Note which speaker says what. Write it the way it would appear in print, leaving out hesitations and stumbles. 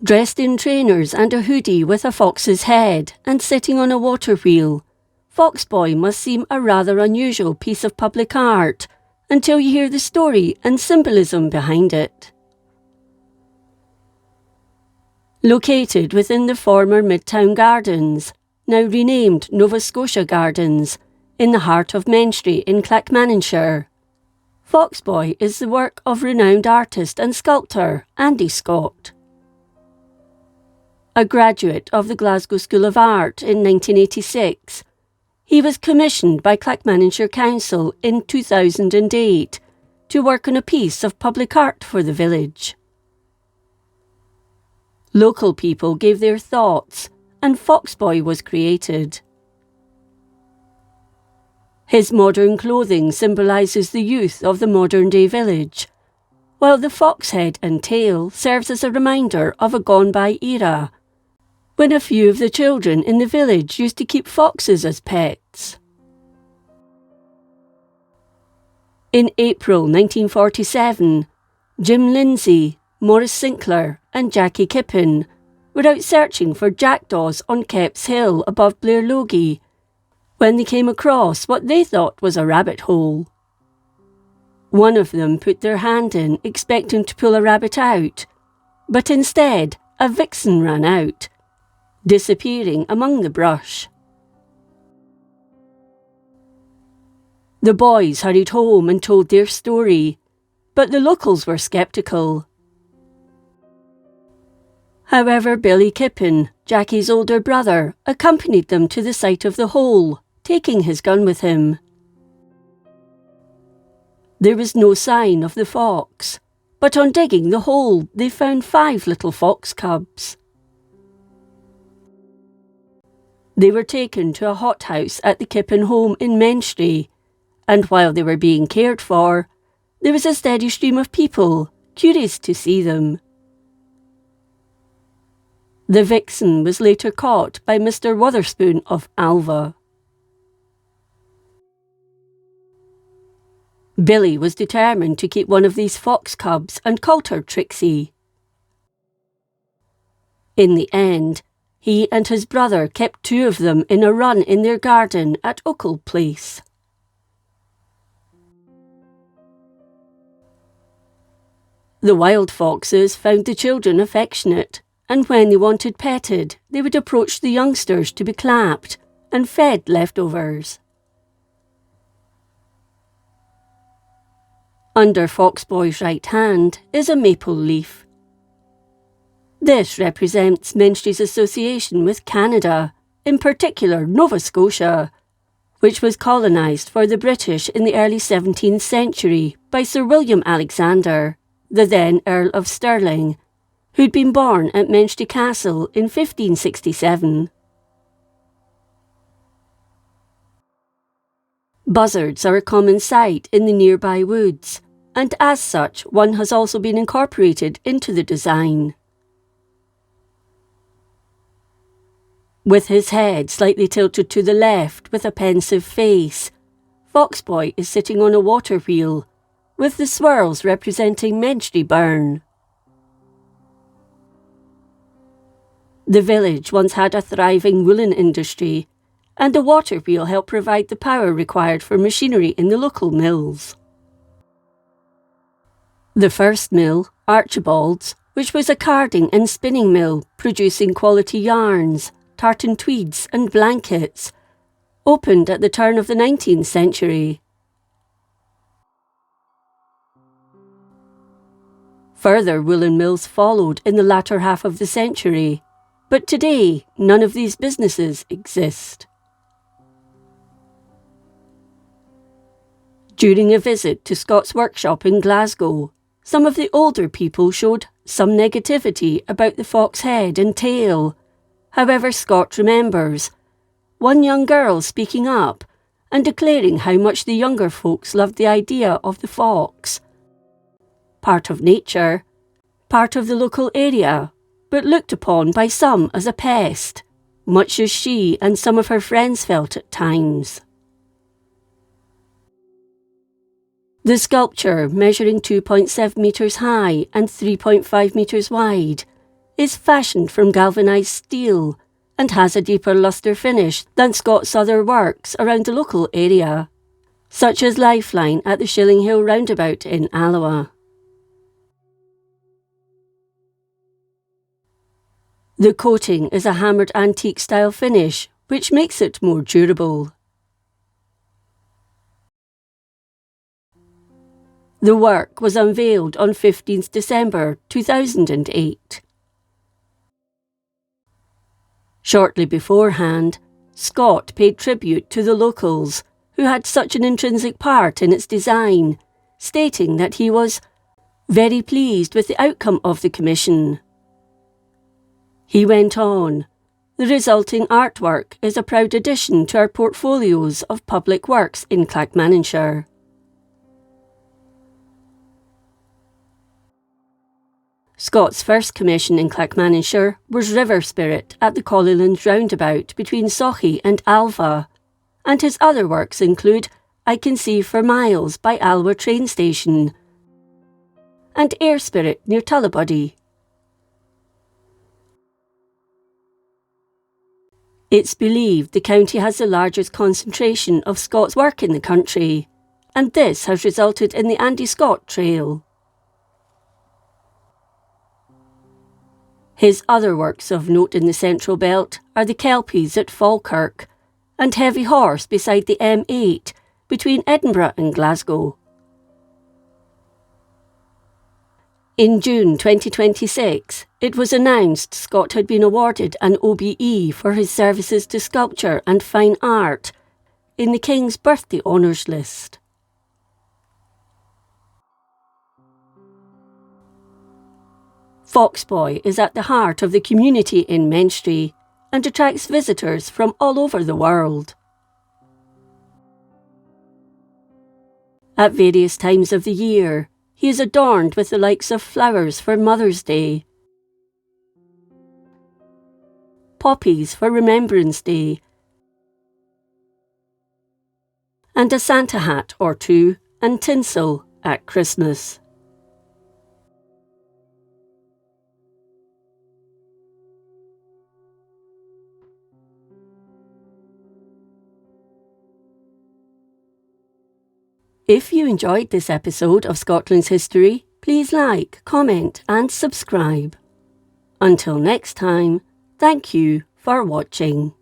Speaker 1: Dressed in trainers and a hoodie with a fox's head and sitting on a water wheel, Foxboy must seem a rather unusual piece of public art until you hear the story and symbolism behind it. Located within the former Midtown Gardens, now renamed Nova Scotia Gardens, in the heart of Menstrie in Clackmannanshire, Foxboy is the work of renowned artist and sculptor Andy Scott. A graduate of the Glasgow School of Art in 1986, he was commissioned by Clackmannanshire Council in 2008 to work on a piece of public art for the village. Local people gave their thoughts, and Foxboy was created. His modern clothing symbolises the youth of the modern-day village, while the fox head and tail serves as a reminder of a gone-by era, when a few of the children in the village used to keep foxes as pets. In April 1947, Jim Lindsay, Maurice Sinclair and Jackie Kippen were out searching for jackdaws on Kepps Hill above Blairlogie when they came across what they thought was a rabbit hole. One of them put their hand in expecting to pull a rabbit out, but instead a vixen ran out, disappearing among the brush. The boys hurried home and told their story, but the locals were sceptical. However, Billy Kippen, Jackie's older brother, accompanied them to the site of the hole, taking his gun with him. There was no sign of the fox, but on digging the hole they found 5 little fox cubs. They were taken to a hothouse at the Kippen home in Menstrie, and while they were being cared for, there was a steady stream of people, curious to see them. The vixen was later caught by Mr. Wotherspoon of Alva. Billy was determined to keep one of these fox cubs and called her Trixie. In the end, he and his brother kept 2 of them in a run in their garden at Oakle Place. The wild foxes found the children affectionate, and when they wanted petted, they would approach the youngsters to be clapped and fed leftovers. Under Foxboy's right hand is a maple leaf. This represents Menstrie's association with Canada, in particular Nova Scotia, which was colonised for the British in the early 17th century by Sir William Alexander, the then Earl of Stirling, who'd been born at Menstrie Castle in 1567. Buzzards are a common sight in the nearby woods, and as such one has also been incorporated into the design. With his head slightly tilted to the left with a pensive face, Foxboy is sitting on a water wheel, with the swirls representing Menstrie Burn. The village once had a thriving woolen industry, and the water wheel helped provide the power required for machinery in the local mills. The first mill, Archibald's, which was a carding and spinning mill producing quality yarns, tartan tweeds and blankets, opened at the turn of the 19th century. Further woolen mills followed in the latter half of the century, but today none of these businesses exist. During a visit to Scott's workshop in Glasgow, some of the older people showed some negativity about the fox head and tail. However, Scott remembers one young girl speaking up and declaring how much the younger folks loved the idea of the fox. Part of nature, part of the local area, but looked upon by some as a pest, much as she and some of her friends felt at times. The sculpture, measuring 2.7 metres high and 3.5 metres wide, is fashioned from galvanised steel and has a deeper lustre finish than Scott's other works around the local area, such as Lifeline at the Shilling Hill roundabout in Alloa. The coating is a hammered antique style finish, which makes it more durable. The work was unveiled on 15th December 2008. Shortly beforehand, Scott paid tribute to the locals who had such an intrinsic part in its design, stating that he was very pleased with the outcome of the commission. He went on, "The resulting artwork is a proud addition to our portfolios of public works in Clackmannanshire." Scott's first commission in Clackmannanshire was River Spirit at the Colleylands roundabout between Sochi and Alva, and his other works include I Can See for Miles by Alva train station and Air Spirit near Tullibody. It's believed the county has the largest concentration of Scott's work in the country, and this has resulted in the Andy Scott Trail. His other works of note in the Central Belt are the Kelpies at Falkirk and Heavy Horse beside the M8 between Edinburgh and Glasgow. In June 2026, it was announced Scott had been awarded an OBE for his services to sculpture and fine art in the King's Birthday Honours List. Foxboy is at the heart of the community in Menstrie and attracts visitors from all over the world. At various times of the year, he is adorned with the likes of flowers for Mother's Day, poppies for Remembrance Day, and a Santa hat or two and tinsel at Christmas. If you enjoyed this episode of Scotland's History, please like, comment and subscribe. Until next time, thank you for watching.